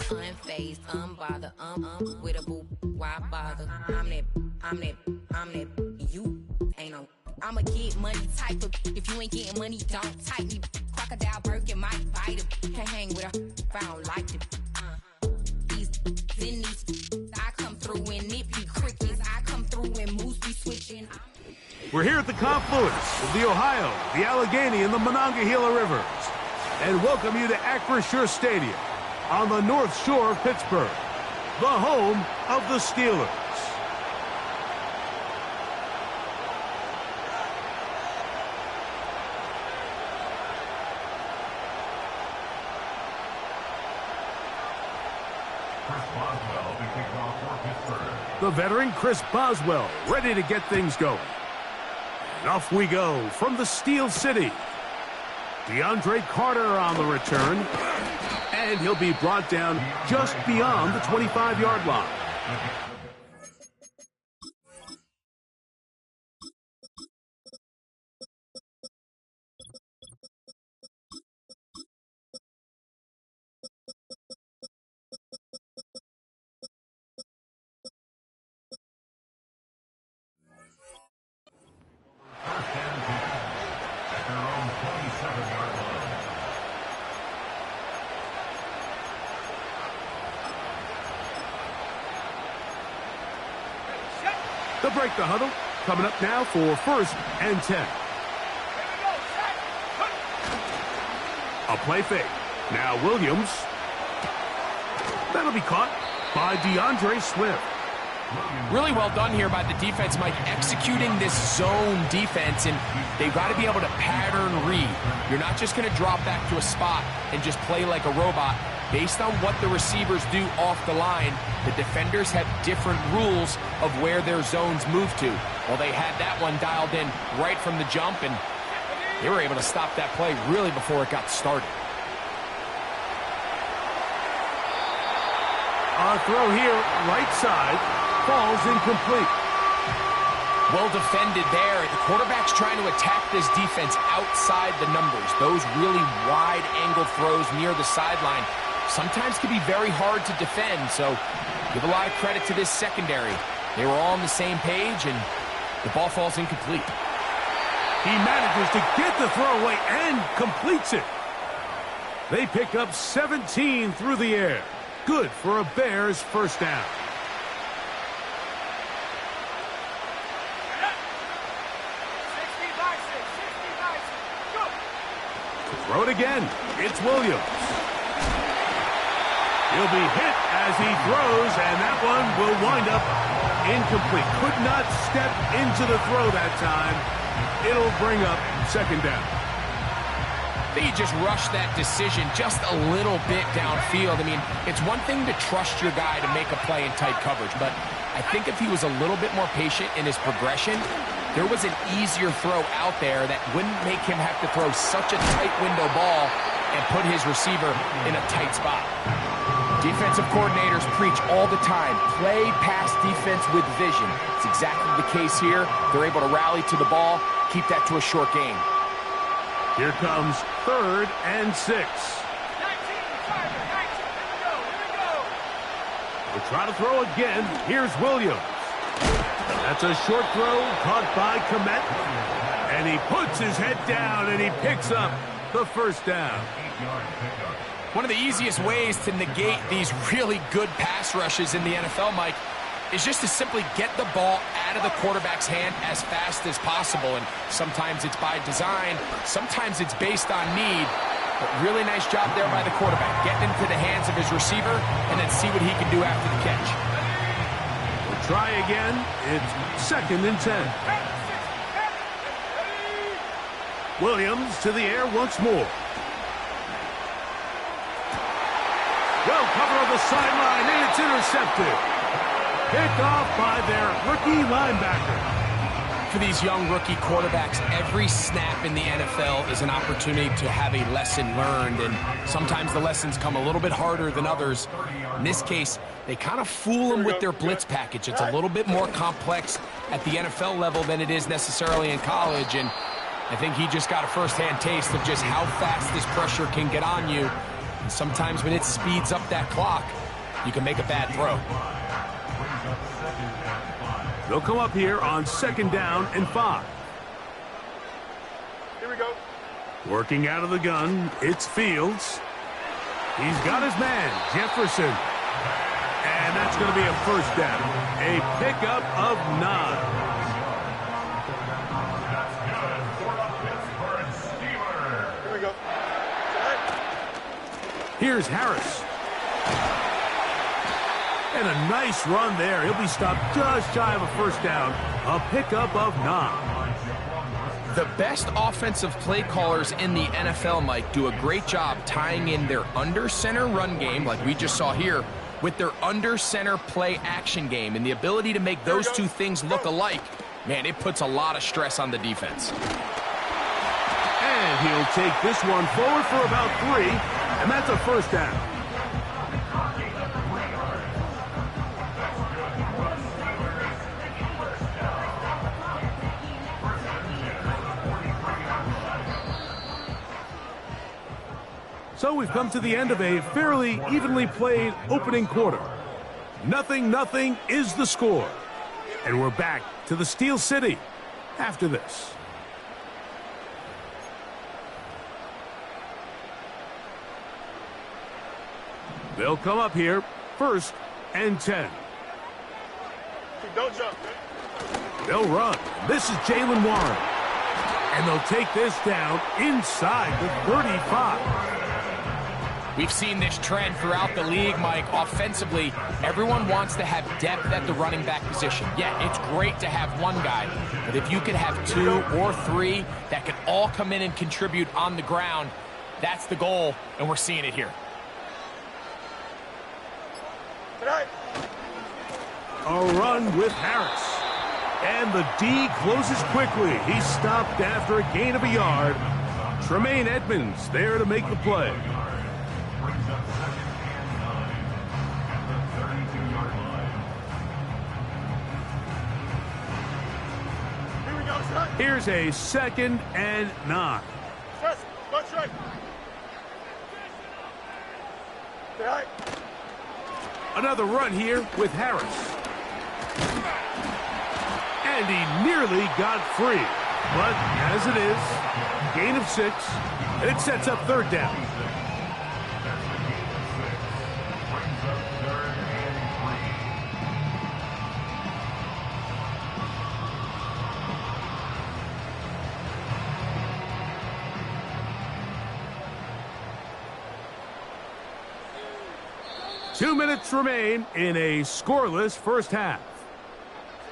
Unfazed, unbothered, with a boo, why bother? I'm that, you ain't no. I'm a get money type of, if you ain't getting money, don't type me. Crocodile Birkin might bite him. Can't hang with her if I don't like them. These, I come through and it be crickets. I come through and moose be switching. We're here at the confluence of the Ohio, the Allegheny, and the Monongahela Rivers, and welcome you to Acrisure Stadium on the North Shore of Pittsburgh, the home of the Steelers. The veteran Chris Boswell ready to get things going. And off we go from the Steel City. DeAndre Carter on the return. And he'll be brought down just beyond the 25-yard line. They'll break the huddle. Coming up now for 1st and 10. A play fake. Now Williams. That'll be caught by DeAndre Swift. Really well done here by the defense, Mike, executing this zone defense, and they've got to be able to pattern read. You're not just going to drop back to a spot and just play like a robot. Based on what the receivers do off the line, the defenders have different rules of where their zones move to. Well, they had that one dialed in right from the jump, and they were able to stop that play really before it got started. A throw here, right side, falls incomplete. Well defended there. The quarterback's trying to attack this defense outside the numbers. Those really wide angle throws near the sideline sometimes can be very hard to defend, so give a lot of credit to this secondary. They were all on the same page, and the ball falls incomplete. He manages to get the throw away and completes it. They pick up 17 through the air. Good for a Bears first down. Throw it again. It's Williams. He'll be hit as he throws, and that one will wind up incomplete. Could not step into the throw that time. It'll bring up 2nd down. He just rushed that decision just a little bit downfield. I mean, it's one thing to trust your guy to make a play in tight coverage, but I think if he was a little bit more patient in his progression, there was an easier throw out there that wouldn't make him have to throw such a tight window ball and put his receiver in a tight spot. Defensive coordinators preach all the time, play pass defense with vision. It's exactly the case here. They're able to rally to the ball, keep that to a short game. Here comes 3rd and 6. We'll try to throw again. Here's Williams. That's a short throw caught by Komet. And he puts his head down and he picks up the 1st down. One of the easiest ways to negate these really good pass rushes in the NFL, Mike, is just to simply get the ball out of the quarterback's hand as fast as possible. And sometimes it's by design, sometimes it's based on need. But really nice job there by the quarterback, getting into the hands of his receiver and then see what he can do after the catch. We'll try again. It's 2nd and 10. Williams to the air once more. Well covered on the sideline, and it's intercepted. Picked off by their rookie linebacker. For these young rookie quarterbacks, every snap in the NFL is an opportunity to have a lesson learned, and sometimes the lessons come a little bit harder than others. In this case, they kind of fool them with their blitz package. It's a little bit more complex at the NFL level than it is necessarily in college, and I think he just got a first-hand taste of just how fast this pressure can get on you. And sometimes when it speeds up that clock, you can make a bad throw. They'll come up here on 2nd down and 5. Here we go. Working out of the gun, it's Fields. He's got his man, Jefferson. And that's going to be a first down. A pickup of 9. Here we go. Here's Harris. And a nice run there. He'll be stopped just shy of a first down. A pickup of 9. The best offensive play callers in the NFL, Mike, do a great job tying in their under-center run game, like we just saw here, with their under-center play action game. And the ability to make those two things look alike, man, it puts a lot of stress on the defense. And he'll take this one forward for about 3, and that's a first down. So we've come to the end of a fairly evenly played opening quarter. 0-0 is the score. And we're back to the Steel City after this. They'll come up here, 1st and 10. Don't jump. They'll run. This is Jalen Warren. And they'll take this down inside the 35. We've seen this trend throughout the league, Mike. Offensively, everyone wants to have depth at the running back position. Yeah, it's great to have one guy, but if you could have 2 or 3 that can all come in and contribute on the ground, that's the goal, and we're seeing it here. A run with Harris. And the D closes quickly. He's stopped after a gain of a yard. Tremaine Edmonds there to make the play. Here's a 2nd and 9. Another run here with Harris. And he nearly got free. But as it is, gain of 6, and it sets up 3rd down. Two minutes remain in a scoreless first half.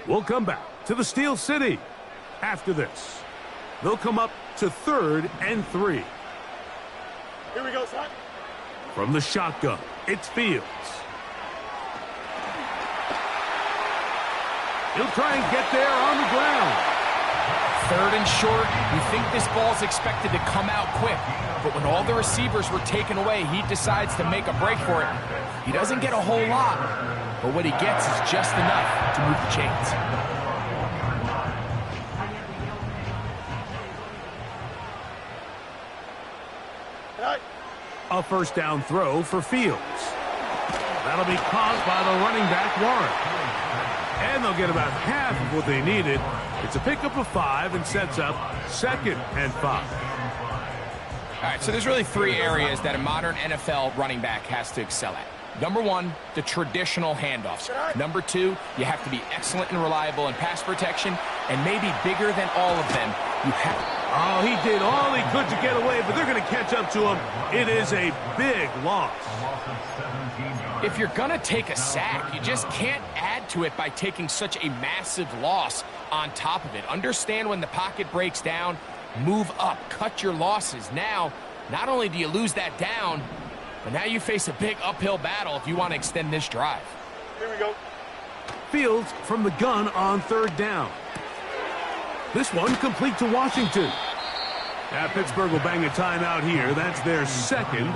We'll come back to the Steel City after this. They'll come up to 3rd and 3. Here we go, son. From the shotgun, it's Fields. He'll try and get there on the ground. 3rd and short. You think this ball's expected to come out quick, but when all the receivers were taken away, he decides to make a break for it. He doesn't get a whole lot, but what he gets is just enough to move the chains. A first down throw for Fields. That'll be caught by the running back, Warren. And they'll get about half of what they needed. It's a pickup of 5 and sets up 2nd and 5. All right, so there's really 3 areas that a modern NFL running back has to excel at. Number 1, the traditional handoffs. Number 2, you have to be excellent and reliable in pass protection. And maybe bigger than all of them, you have... Oh, he did all he could to get away, but they're going to catch up to him. It is a big loss. If you're going to take a sack, you just can't add to it by taking such a massive loss on top of it. Understand when the pocket breaks down, move up, cut your losses. Now, not only do you lose that down, But now you face a big uphill battle if you want to extend this drive. Here we go. Fields from the gun on third down. This one complete to Washington. Now Pittsburgh will bang a timeout here. That's their second.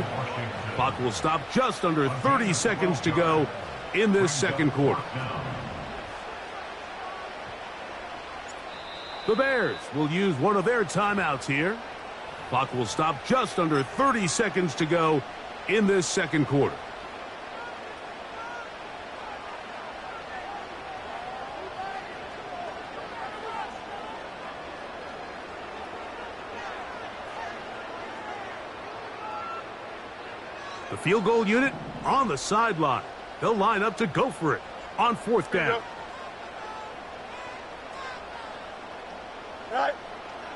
Clock will stop just under 30 seconds to go in this second quarter. The Bears will use one of their timeouts here. Clock will stop just under 30 seconds to go in this second quarter. The field goal unit on the sideline. They'll line up to go for it on fourth down. Right.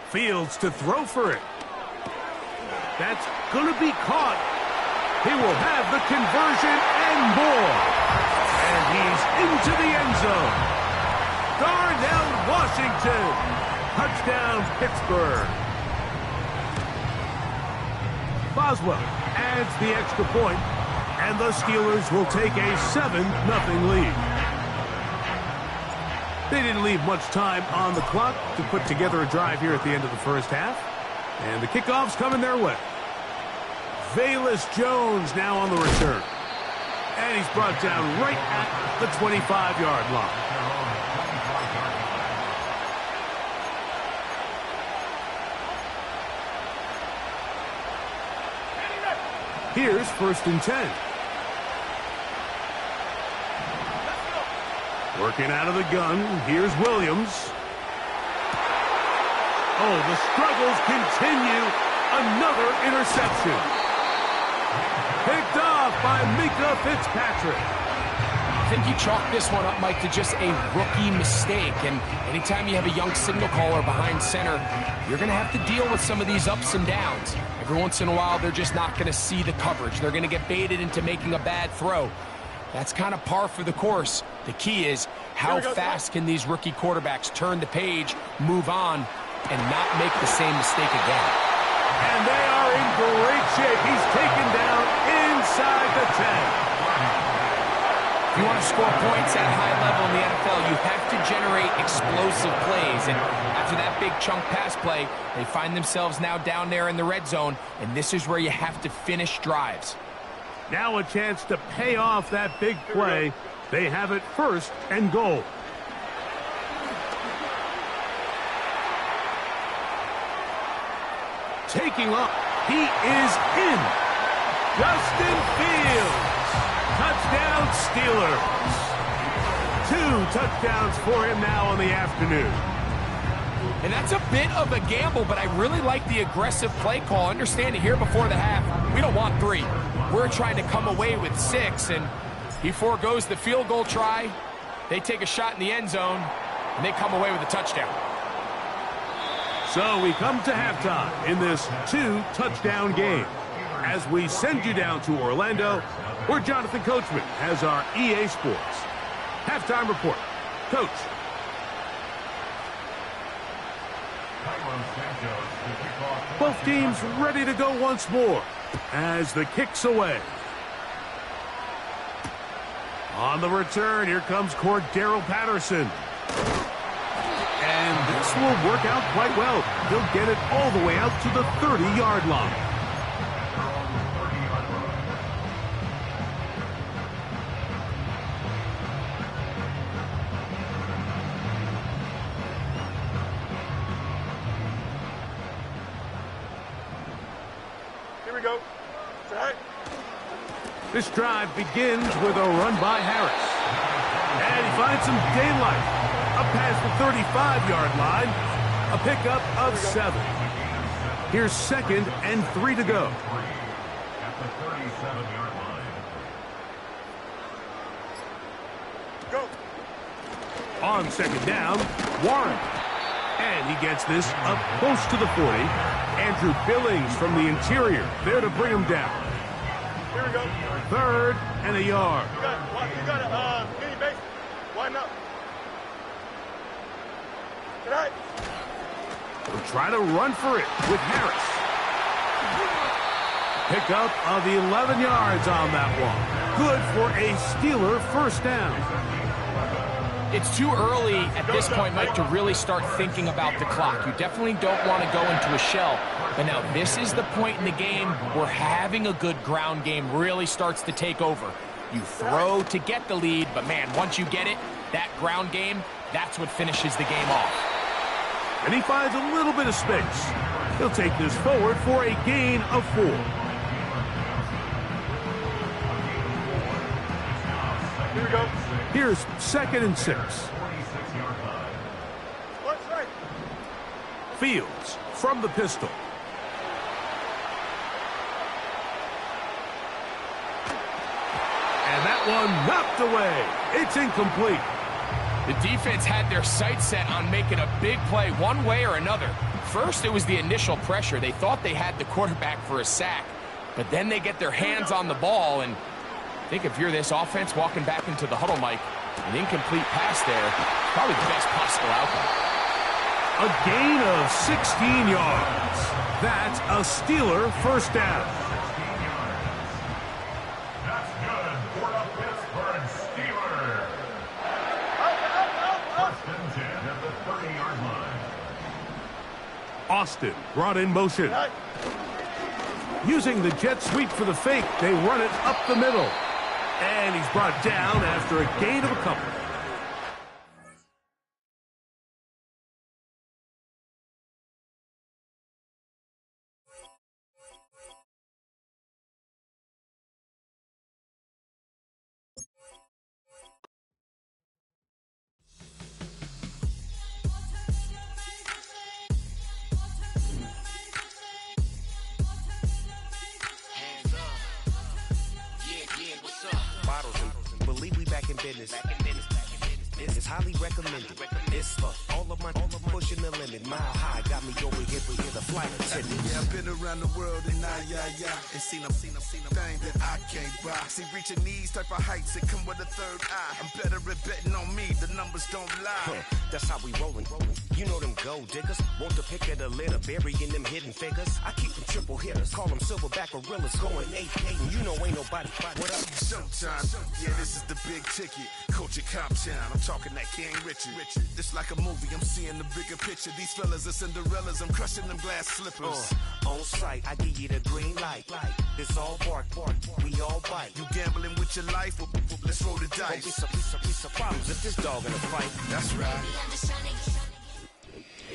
Fields to throw for it. That's going to be caught. He will have the conversion and more. And he's into the end zone. Darnell Washington. Touchdown, Pittsburgh. Boswell adds the extra point, and the Steelers will take a 7-0 lead. They didn't leave much time on the clock to put together a drive here at the end of the first half. And the kickoff's coming their way. Velus Jones now on the return. And he's brought down right at the 25-yard line. Here's 1st and 10. Working out of the gun. Here's Williams. Oh, the struggles continue. Another interception. Picked off by Mika Fitzpatrick. I think you chalk this one up, Mike, to just a rookie mistake. And anytime you have a young signal caller behind center, you're going to have to deal with some of these ups and downs. Every once in a while, they're just not going to see the coverage. They're going to get baited into making a bad throw. That's kind of par for the course. The key is how fast can these rookie quarterbacks turn the page, move on, and not make the same mistake again. And they are in great shape. He's taken down inside the 10. If you want to score points at a high level in the NFL, you have to generate explosive plays. And after that big chunk pass play, they find themselves now down there in the red zone, and this is where you have to finish drives. Now a chance to pay off that big play. They have it 1st and goal. Taking off. He is in. Justin Fields. Touchdown Steelers. 2 touchdowns for him now on the afternoon. And that's a bit of a gamble, but I really like the aggressive play call. Understand it here before the half. We don't want 3. We're trying to come away with 6, and he foregoes the field goal try. They take a shot in the end zone, and they come away with a touchdown. So we come to halftime in this 2-touchdown game. As we send you down to Orlando, where Jonathan Coachman has our EA Sports halftime report. Coach. Both teams ready to go once more as the kick's away. On the return, here comes Cordero Patterson. And this will work out quite well. He'll get it all the way out to the 30-yard line. Here we go. Right. This drive begins with a run by Harris. And he finds some daylight. Up past the 35-yard line. A pickup of 7. Here's 2nd and 3 to go. At the 37-yard line. Go. On 2nd down, Warren. And he gets this up close to the 40. Andrew Billings from the interior there to bring him down. Here we go. 3rd and a yard. You got a mini base. Line up. Right. We'll try to run for it with Harris. Pickup of 11 yards on that one. Good for a Steeler first down. It's too early at this point, Mike, to really start thinking about the clock. You definitely don't want to go into a shell. But now this is the point in the game where having a good ground game really starts to take over. You throw to get the lead, but man, once you get it, that ground game, that's what finishes the game off. And he finds a little bit of space. He'll take this forward for a gain of 4. Here we go. Here's 2nd and 6. What's right? Fields from the pistol. And that one knocked away. It's incomplete. The defense had their sights set on making a big play one way or another. First, it was the initial pressure. They thought they had the quarterback for a sack. But then they get their hands on the ball, and I think if you're this offense walking back into the huddle, Mike, an incomplete pass there, probably the best possible outcome. A gain of 16 yards. That's a Steeler first down. That's good for the Pittsburgh Steelers. First and 10 at the 30-yard line. Austin brought in motion. Using the jet sweep for the fake, they run it up the middle. And he's brought down after a gain of a couple. Believe we back in business. This is highly recommended. It's for all of my pushing the limit. Mile high got me over here with the flight attendant. Yeah, I've been around the world and and seen them thing that I can't buy. See, reaching these type of heights, it come with a third eye. I'm better at betting on me, the numbers don't lie. That's how we rollin'. You know them gold diggers. Want to pick of the litter, burying them hidden figures. I keep them triple hitters, call them silverback gorillas, going 8-8, and you know ain't nobody. What up? Showtime, yeah, this is the big ticket. Coach at Comptown, I'm talking that King Richard. This like a movie, I'm seeing the bigger picture. These fellas are Cinderellas, I'm crushing them glass slippers. On sight, I give you the green light. It's all bark, we all bite. You gambling with your life? Well, let's roll the dice. Don't be surprised if this dog in a fight. That's right.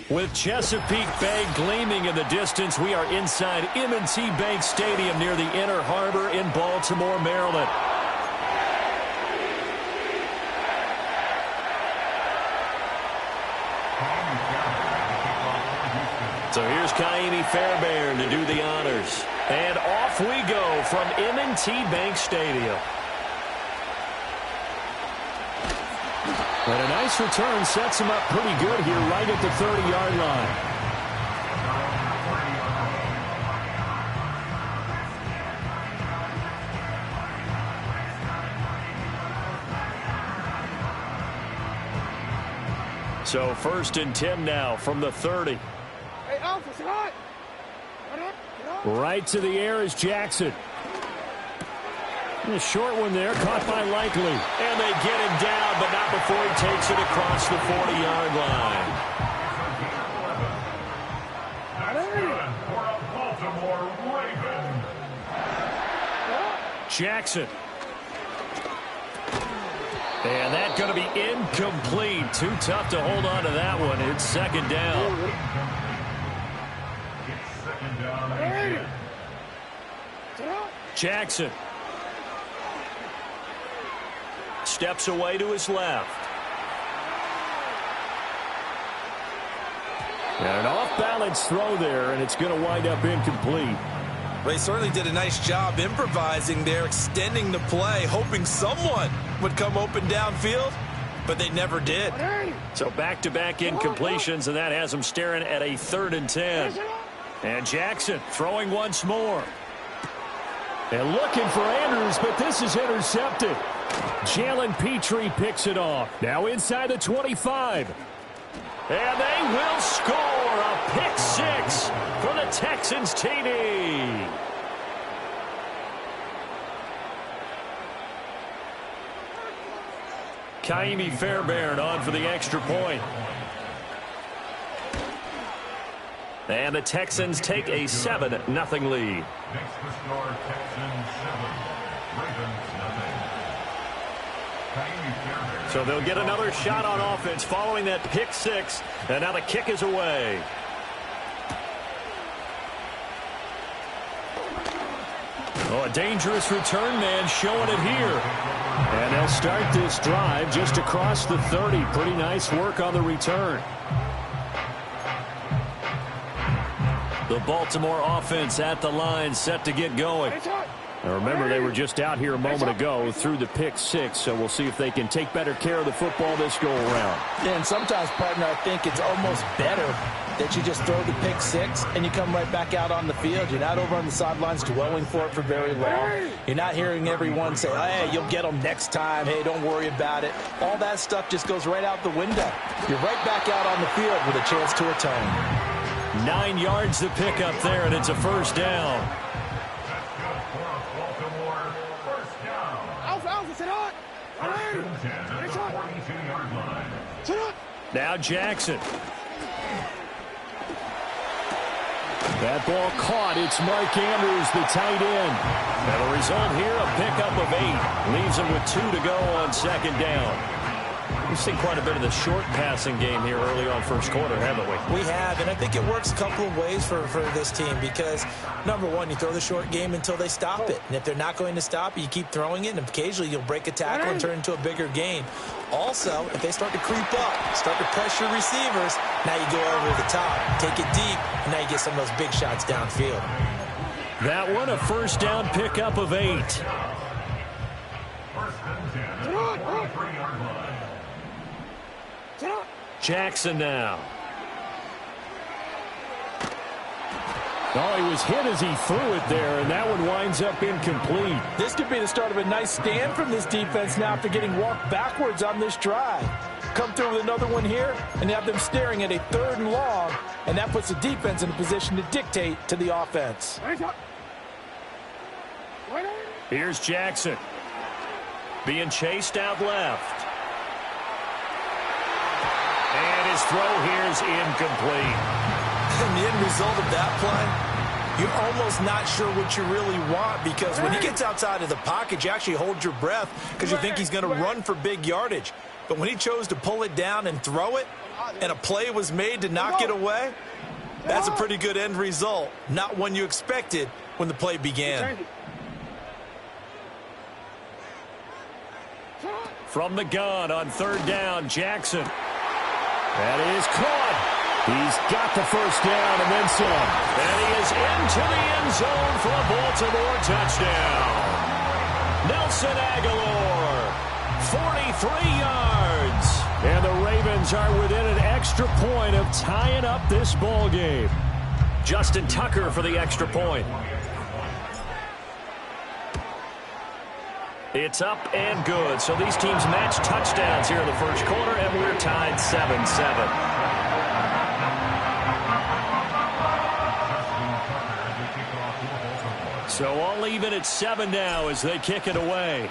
With Chesapeake Bay gleaming in the distance, we are inside M&T Bank Stadium near the Inner Harbor in Baltimore, Maryland. So here's Kaimi Fairbairn to do the honors. And off we go from M&T Bank Stadium. And a nice return sets him up pretty good here right at the 30-yard line. So 1st and 10 now from the 30. Hey, Alpha, it's hot. Right to the air is Jackson. And a short one there, caught by Likely. And they get him down, but not before he takes it across the 40-yard line. That's good for a Baltimore Raven. Jackson. And that's going to be incomplete. Too tough to hold on to that one. It's 2nd down. It's 2nd down and 10. Jackson. Steps away to his left. And an off-balance throw there, and it's going to wind up incomplete. Well, he certainly did a nice job improvising there, extending the play, hoping someone would come open downfield, but they never did. So back-to-back incompletions, and that has him staring at a 3rd and 10. And Jackson throwing once more. And looking for Andrews, but this is intercepted. Jalen Petrie picks it off. Now inside the 25. And they will score a pick 6 for the Texans TD. Kaimi Fairbairn on for the extra point. And the Texans take a 7-0 lead. Next to score, Texans 7, Ravens nothing. Kaimi Fairbairn. So they'll get another shot on offense following that pick six. And now the kick is away. Oh, a dangerous return man showing it here. And they'll start this drive just across the 30. Pretty nice work on the return. The Baltimore offense at the line, set to get going. Now remember, they were just out here a moment ago through the pick six, so we'll see if they can take better care of the football this go-around. Yeah, and sometimes, partner, I think it's almost better that you just throw the pick six and you come right back out on the field. You're not over on the sidelines dwelling for it for very long. You're not hearing everyone say, hey, you'll get them next time. Hey, don't worry about it. All that stuff just goes right out the window. You're right back out on the field with a chance to atone. 9 yards to pick up there, and it's a first down. That's good for Baltimore. First down. Alpha, sit on. First and 10 at the 42-yard line. Sit on. Now Jackson. That ball caught. It's Mike Andrews, the tight end. And the result here, a pickup of 8. Leaves him with 2 to go on second down. We've seen quite a bit of the short passing game here early on first quarter, haven't we? We have, and I think it works a couple of ways for this team because, number one, you throw the short game until they stop it. And if they're not going to stop it, you keep throwing it, and occasionally you'll break a tackle and turn it into a bigger gain. Also, if they start to creep up, start to pressure receivers, now you go over the top, take it deep, and now you get some of those big shots downfield. That one, a first down pickup of 8. First and 10 at the 43-yard line. Jackson now. Oh, he was hit as he threw it there, and that one winds up incomplete. This could be the start of a nice stand from this defense now after getting walked backwards on this drive. Come through with another one here, and have them staring at a 3rd and long, and that puts the defense in a position to dictate to the offense. Here's Jackson. Being chased out left. And his throw here is incomplete. And the end result of that play, you're almost not sure what you really want because when he gets outside of the pocket, you actually hold your breath because you think he's going to run for big yardage. But when he chose to pull it down and throw it, and a play was made to knock it away, that's a pretty good end result. Not one you expected when the play began. From the gun on 3rd down, Jackson. That is caught. He's got the first down and then some. And he is into the end zone for a Baltimore touchdown. Nelson Aguilar, 43 yards. And the Ravens are within an extra point of tying up this ball game. Justin Tucker for the extra point. It's up and good. So these teams match touchdowns here in the first quarter, and we're tied 7-7. So all even at 7 now as they kick it away.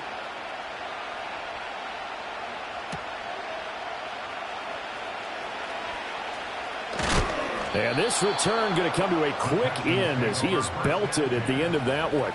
And this return going to come to a quick end as he is belted at the end of that one.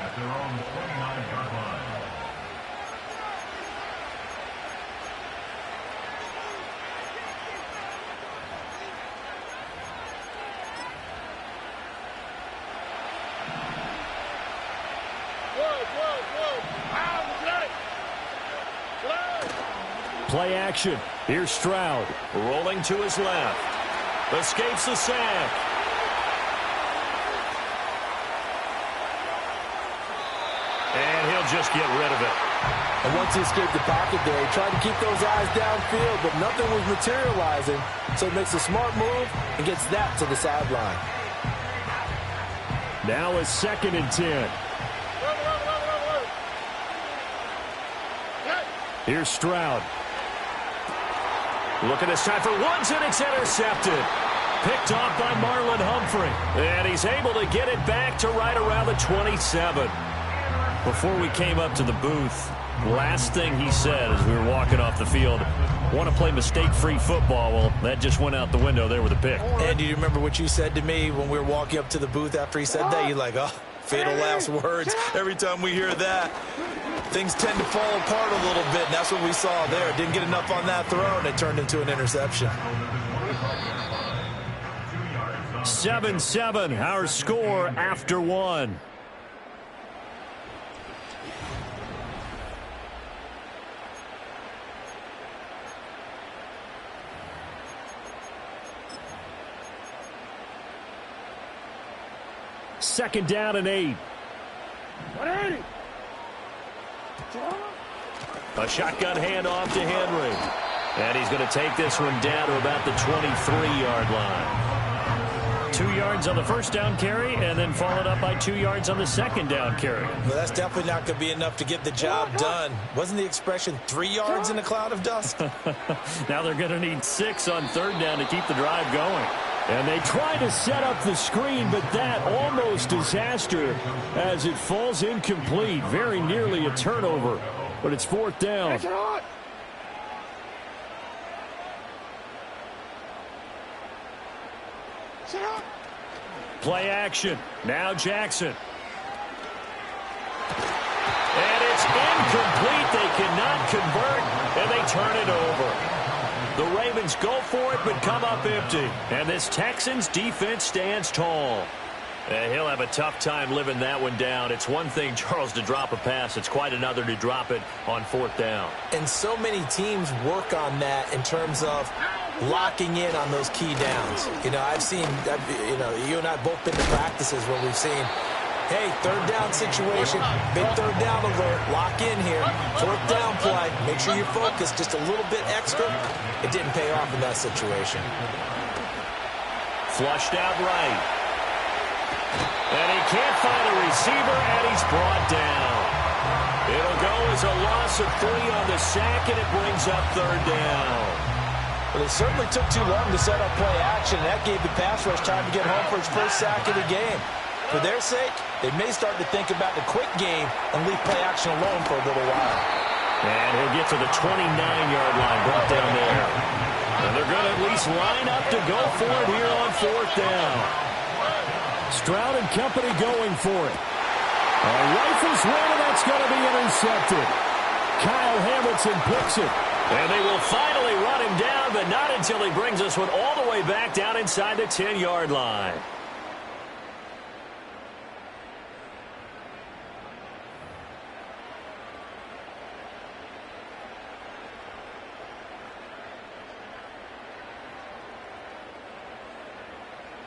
Play action. Here's Stroud. Rolling to his left. Escapes the sack. And he'll just get rid of it. And once he escaped the pocket there, he tried to keep those eyes downfield, but nothing was materializing. So he makes a smart move and gets that to the sideline. Now a 2nd and 10. Here's Stroud. Looking this time for Woods, and it's intercepted. Picked off by Marlon Humphrey. And he's able to get it back to right around the 27. Before we came up to the booth, Last thing he said as we were walking off the field, want to play mistake-free football. Well, that just went out the window there with a pick. And do you remember what you said to me when we were walking up to the booth after he said that? You're like, oh, fatal last words. Every time we hear that, things tend to fall apart a little bit, and that's what we saw there. Didn't get enough on that throw, and it turned into an interception. 7-7, our score after one. Second down and 8. A shotgun handoff to Henry. And he's going to take this one down to about the 23-yard line. 2 yards on the first down carry, and then followed up by 2 yards on the second down carry. Well, that's definitely not going to be enough to get the job done. Wasn't the expression 3 yards in a cloud of dust? Now they're going to need 6 on third down to keep the drive going. And they try to set up the screen, but that almost disaster as it falls incomplete. Very nearly a turnover, but it's fourth down. Play action. Now Jackson. And it's incomplete. They cannot convert, and they turn it over. The Ravens go for it, but come up empty. And this Texans defense stands tall. And he'll have a tough time living that one down. It's one thing, Charles, to drop a pass. It's quite another to drop it on fourth down. And so many teams work on that in terms of locking in on those key downs. You know, I've seen, you and I have both been to practices where we've seen, hey, third down situation, big third down alert, lock in here, fourth down play, make sure you focus just a little bit extra. It didn't pay off in that situation. Flushed out right. And he can't find a receiver, and he's brought down. It'll go as a loss of 3 on the sack, and it brings up third down. Well, it certainly took too long to set up play action. That gave the pass rush time to get home for his first sack of the game. For their sake, they may start to think about the quick game and leave play action alone for a little while. And he'll get to the 29-yard line, brought down there. And they're going to at least line up to go for it here on fourth down. Stroud and company going for it. A rifles one, and that's going to be intercepted. Kyle Hamilton picks it. And they will finally run him down, but not until he brings us one all the way back down inside the 10-yard line.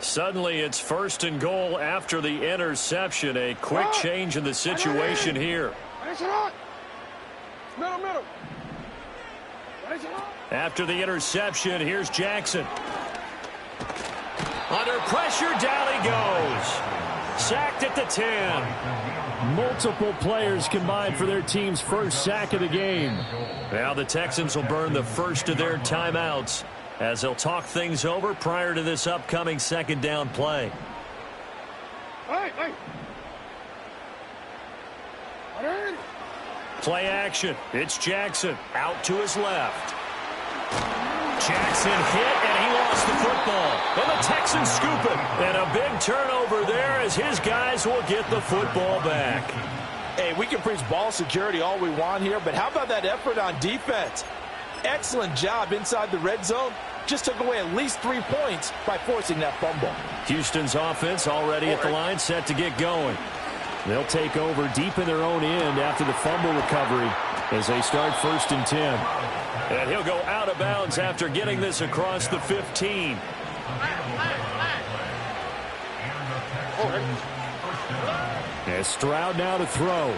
Suddenly, it's first and goal after the interception. A quick change in the situation here. After the interception, here's Jackson. Under pressure, down he goes. Sacked at the 10. Multiple players combined for their team's first sack of the game. Now the Texans will burn the first of their timeouts as they'll talk things over prior to this upcoming second down play. Play action. It's Jackson out to his left. Jackson hit, and he lost the football. And the Texans scoop it. And a big turnover there as his guys will get the football back. Hey, we can preach ball security all we want here, but how about that effort on defense? Excellent job inside the red zone. Just took away at least 3 points by forcing that fumble. Houston's offense already at the line, set to get going. They'll take over deep in their own end after the fumble recovery as they start first and 10. And he'll go out of bounds after getting this across the 15. As Stroud now to throw.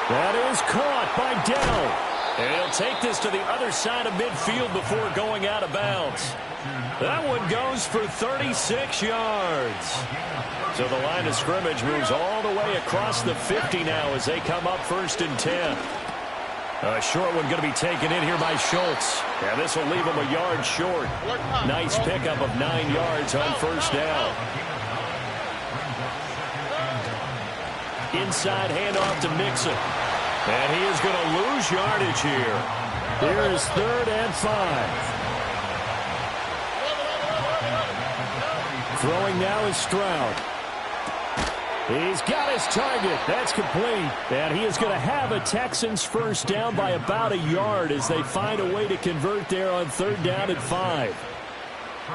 That is caught by Dell. And he'll take this to the other side of midfield before going out of bounds. That one goes for 36 yards. So the line of scrimmage moves all the way across the 50 now as they come up first and 10. A short one going to be taken in here by Schultz. And this will leave him a yard short. Nice pickup of 9 yards on first down. Inside handoff to Mixon. And he is going to lose yardage here. Here is 3rd and 5. Throwing now is Stroud. He's got his target. That's complete. And he is going to have a Texans first down by about a yard as they find a way to convert there on 3rd down and 5.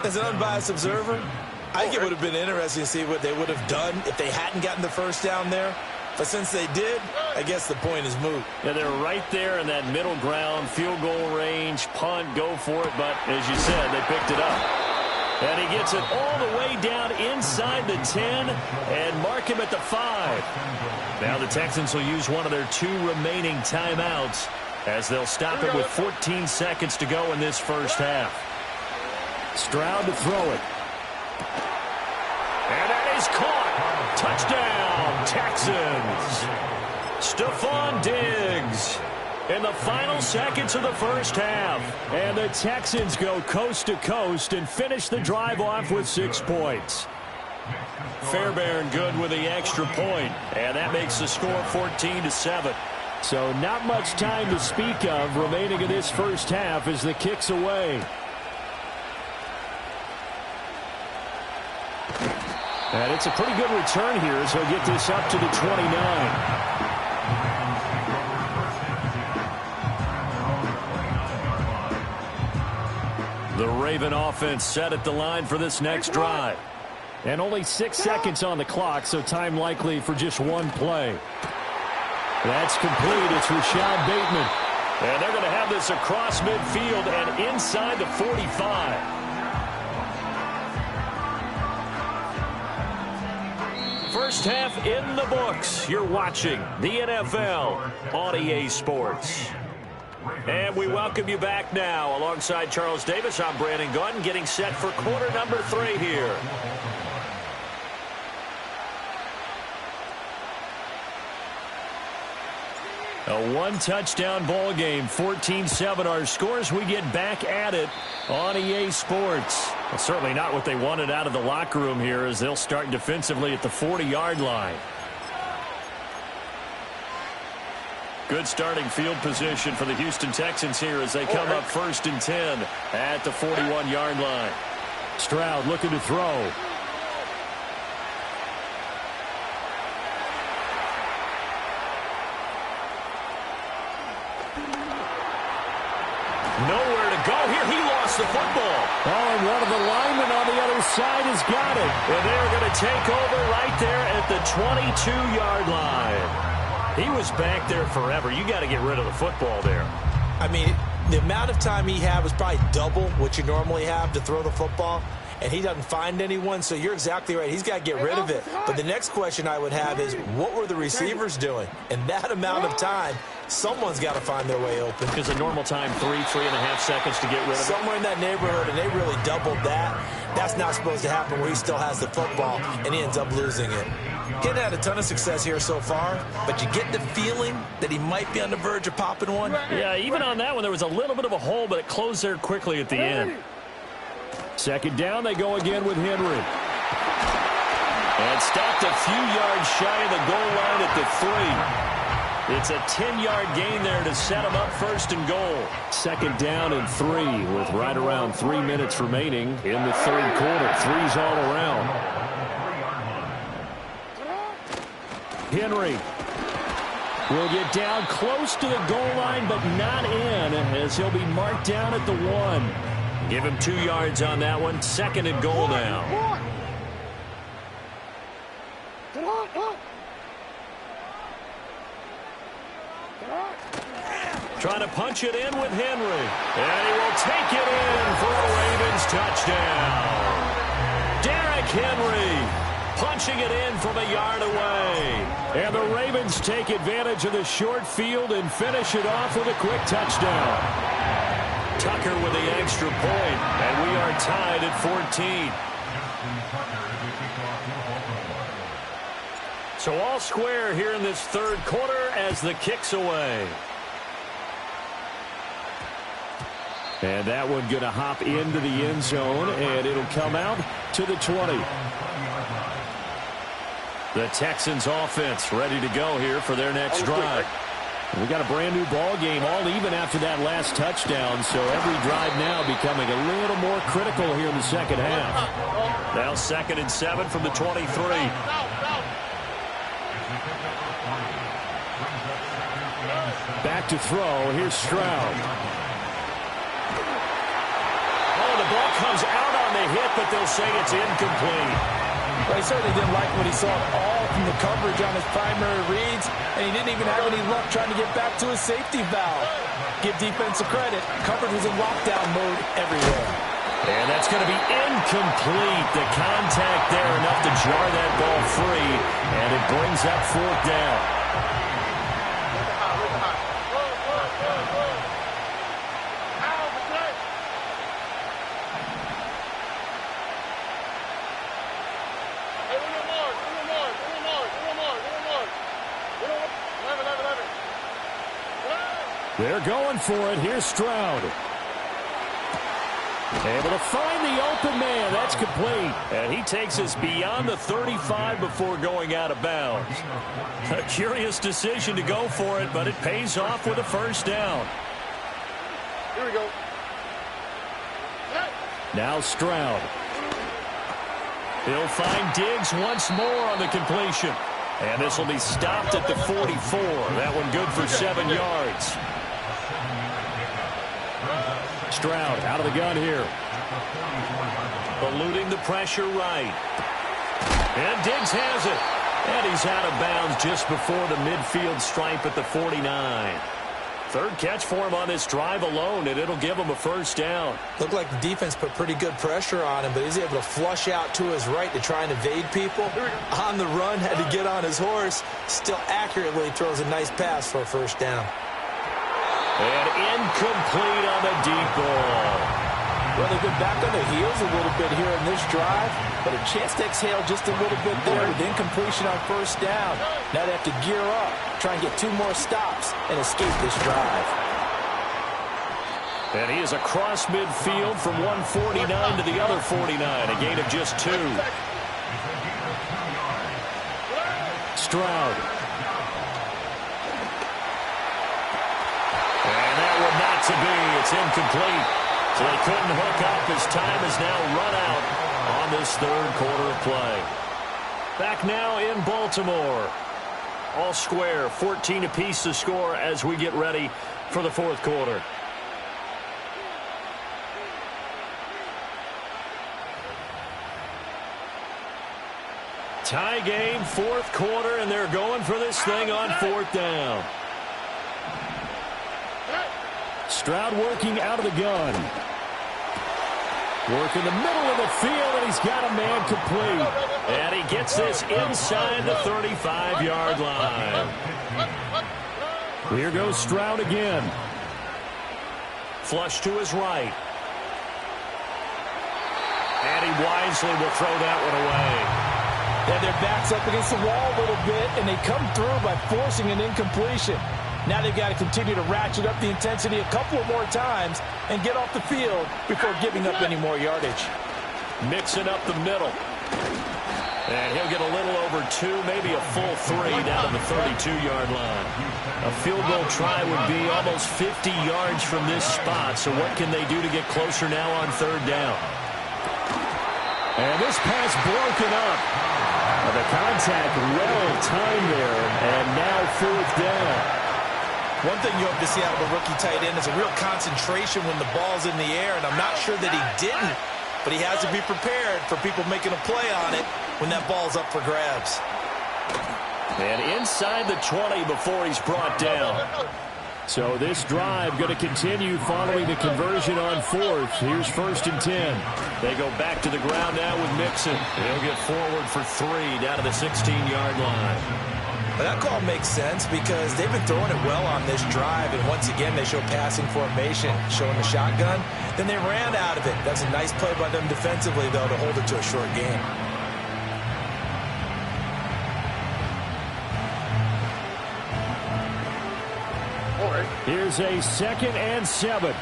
As an unbiased observer, I think it would have been interesting to see what they would have done if they hadn't gotten the first down there. But since they did, I guess the point is moot. Yeah, they're right there in that middle ground, field goal range, punt, go for it. But as you said, they picked it up. And he gets it all the way down inside the 10 and mark him at the 5. Now the Texans will use one of their 2 remaining timeouts as they'll stop it with 14 seconds to go in this first half. Stroud to throw it. And that is caught. Touchdown, Texans. Stephon Diggs in the final seconds of the first half. And the Texans go coast to coast and finish the drive off with 6 points. Fairbairn good with the extra point, and that makes the score 14-7. So not much time to speak of remaining in this first half as the kick's away. And it's a pretty good return here as he'll get this up to the 29. The Raven offense set at the line for this next drive. And only 6 seconds on the clock, so time likely for just 1 play. That's complete. It's Rashad Bateman. And they're going to have this across midfield and inside the 45. First half in the books. You're watching the NFL on EA Sports. And we welcome you back now. Alongside Charles Davis, I'm Brandon Gunn, getting set for quarter number 3 here. A 1-touchdown ball game, 14-7 our scores. We get back at it on EA Sports. Well, certainly not what they wanted out of the locker room here as they'll start defensively at the 40-yard line. Good starting field position for the Houston Texans here as they come up 1st and 10 at the 41-yard line. Stroud looking to throw. Nowhere to go here. He lost the football. Oh, and one of the linemen on the other side has got it. And they're going to take over right there at the 22-yard line. He was back there forever. You got to get rid of the football there. I mean, the amount of time he had was probably double what you normally have to throw the football, and he doesn't find anyone, so you're exactly right. He's got to get rid of it. But the next question I would have is, what were the receivers doing? In that amount of time, someone's got to find their way open. Because a normal time, 3.5 seconds to get rid of it. Somewhere in that neighborhood, and they really doubled that. That's not supposed to happen where he still has the football, and he ends up losing it. He hasn't had a ton of success here so far, but you get the feeling that he might be on the verge of popping one. Yeah, even on that one, there was a little bit of a hole, but it closed there quickly at the end. Second down, they go again with Henry. And stopped a few yards shy of the goal line at the 3. It's a 10-yard gain there to set him up 1st and goal. Second down and 3 with right around 3 minutes remaining in the 3rd quarter. 3's all around. Henry will get down close to the goal line, but not in, as he'll be marked down at the 1. Give him 2 yards on that one. 2nd and goal now. Trying to punch it in with Henry. And he will take it in for a Ravens touchdown. Derrick Henry punching it in from a yard away. And the Ravens take advantage of the short field and finish it off with a quick touchdown. Tucker with the extra point, and we are tied at 14. So all square here in this 3rd quarter as the kick's away. And that one going to hop into the end zone, and it'll come out to the 20. The Texans offense ready to go here for their next drive. We got a brand new ball game, all even after that last touchdown, so every drive now becoming a little more critical here in the second half. Now 2nd and 7 from the 23. Back to throw. Here's Stroud. Oh, the ball comes out on the hit, but they'll say it's incomplete. Well, he certainly didn't like what he saw at all from the coverage on his primary reads, and he didn't even have any luck trying to get back to his safety valve. Give defense a credit. Coverage was in lockdown mode everywhere. And that's going to be incomplete. The contact there enough to jar that ball free, and it brings up 4th down. They're going for it. Here's Stroud. Able to find the open man. That's complete. And he takes us beyond the 35 before going out of bounds. A curious decision to go for it, but it pays off with a 1st down. Here we go. Now Stroud. He'll find Diggs once more on the completion. And this will be stopped at the 44. That one good for 7 yards. Stroud out of the gun here. Eluding the pressure right. And Diggs has it. And he's out of bounds just before the midfield stripe at the 49. 3rd catch for him on this drive alone, and it'll give him a 1st down. Looked like the defense put pretty good pressure on him, but he's able to flush out to his right to try and evade people. On the run, had to get on his horse. Still accurately throws a nice pass for a 1st down. And incomplete on the deep ball. Well, they've been back on their heels a little bit here in this drive, but a chance to exhale just a little bit there with incompletion on 1st down. Now they have to gear up, try and get 2 more stops, and escape this drive. And he is across midfield from 149 to the other 49, a gain of just 2. Stroud. To be. It's incomplete. So they couldn't hook up. His time is now run out on this 3rd quarter of play. Back now in Baltimore. All square, 14 apiece to score as we get ready for the 4th quarter. Tie game, 4th quarter, and they're going for this thing on 4th down. Stroud working out of the gun. Work in the middle of the field, and he's got a man complete. And he gets this inside the 35-yard line. Here goes Stroud again. Flush to his right. And he wisely will throw that one away. Yeah, their back's up against the wall a little bit, and they come through by forcing an incompletion. Now they've got to continue to ratchet up the intensity a couple of more times and get off the field before giving up any more yardage. Mixing up the middle. And he'll get a little over 2, maybe a full 3 down to the 32-yard line. A field goal try would be almost 50 yards from this spot, so what can they do to get closer now on 3rd down? And this pass broken up. The contact well timed there, and now 4th down. One thing you hope to see out of a rookie tight end is a real concentration when the ball's in the air, and I'm not sure that he didn't, but he has to be prepared for people making a play on it when that ball's up for grabs. And inside the 20 before he's brought down. So this drive going to continue following the conversion on 4th. Here's 1st and 10. They go back to the ground now with Mixon. He'll get forward for 3 down to the 16-yard line. Well, that call makes sense because they've been throwing it well on this drive, and once again they show passing formation, showing the shotgun. Then they ran out of it. That's a nice play by them defensively, though, to hold it to a short game. Here's a 2nd and 7.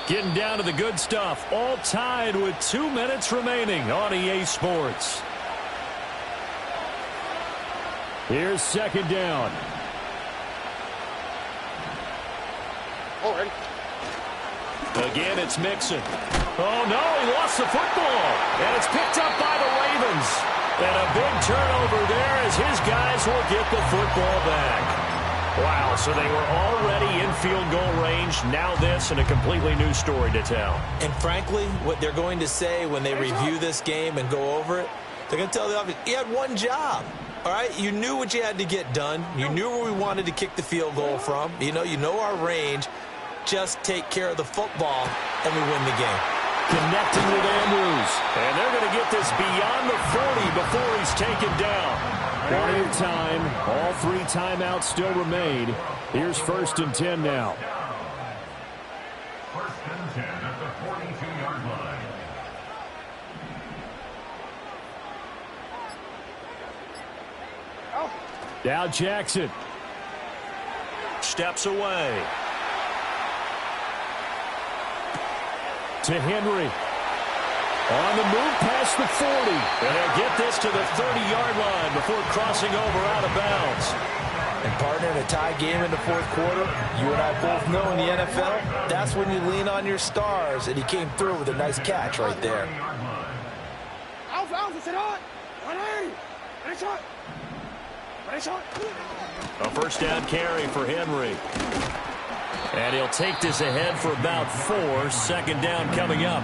Getting down to the good stuff. All tied with 2 minutes remaining on EA Sports. Here's second down. Already. Again, it's Mixon. Oh, no, he lost the football. And it's picked up by the Ravens. And a big turnover there as his guys will get the football back. Wow, so they were already in field goal range. Now this and a completely new story to tell. And frankly, what they're going to say when they review this game and go over it, they're going to tell the offense, you had one job. All right, you knew what you had to get done. You knew where we wanted to kick the field goal from. You know our range. Just take care of the football, and we win the game. Connecting with Andrews. And they're going to get this beyond the 40 before he's taken down. Plenty of time. All 3 timeouts still remain. Here's 1st and 10 now. 1st and 10 at the 42-yard line. Now Jackson. Steps away. To Henry. On the move past the 40. And they'll get this to the 30-yard line before crossing over out of bounds. And partner, in a tie game in the 4th quarter, you and I both know in the NFL, that's when you lean on your stars. And he came through with a nice catch right there. A 1st down carry for Henry. And he'll take this ahead for about 4. 2nd down coming up.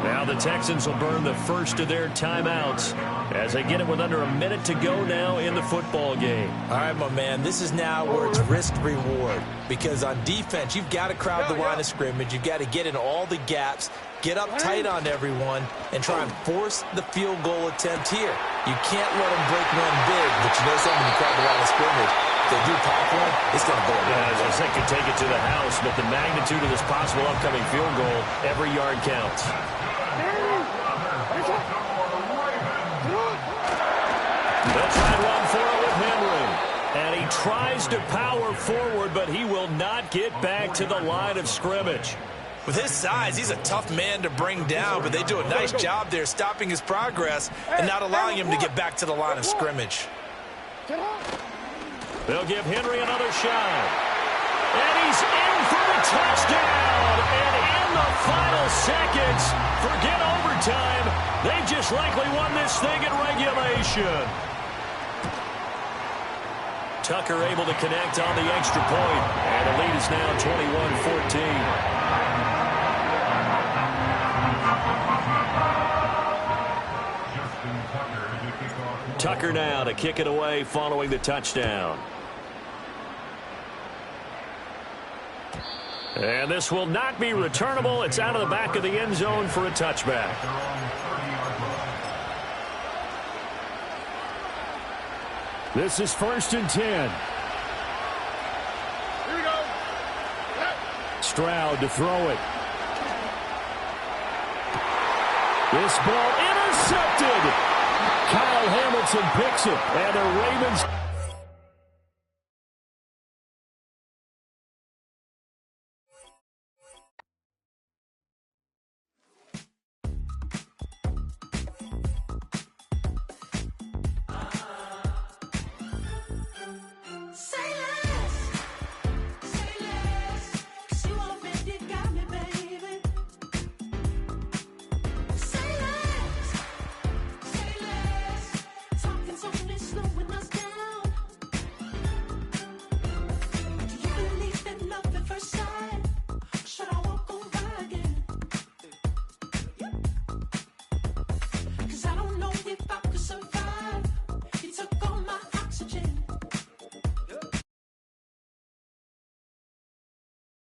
Now the Texans will burn the first of their timeouts as they get it with under a minute to go now in the football game. All right, my man, this is now where it's risk-reward. Because on defense, you've got to crowd the line of scrimmage. You've got to get in all the gaps, get up tight on everyone, and try and force the field goal attempt here. You can't let them break one big, but you know something, you crowd the line of scrimmage. If they do pop one, it's going to go. Yeah, as I said, could take it to the house, but the magnitude of this possible upcoming field goal, every yard counts. They'll try and run for it with Henry. And he tries to power forward, but he will not get back to the line of scrimmage. With his size, he's a tough man to bring down, but they do a nice job there stopping his progress and not allowing him to get back to the line of scrimmage. They'll give Henry another shot. And he's in for the touchdown. And in the final seconds, forget overtime. They've just likely won this thing in regulation. Tucker able to connect on the extra point. And the lead is now 21-14. Tucker now to kick it away following the touchdown. And this will not be returnable. It's out of the back of the end zone for a touchback. This is 1st and 10. Here we go. Stroud to throw it. This ball intercepted. Kyle Hamilton picks it, and the Ravens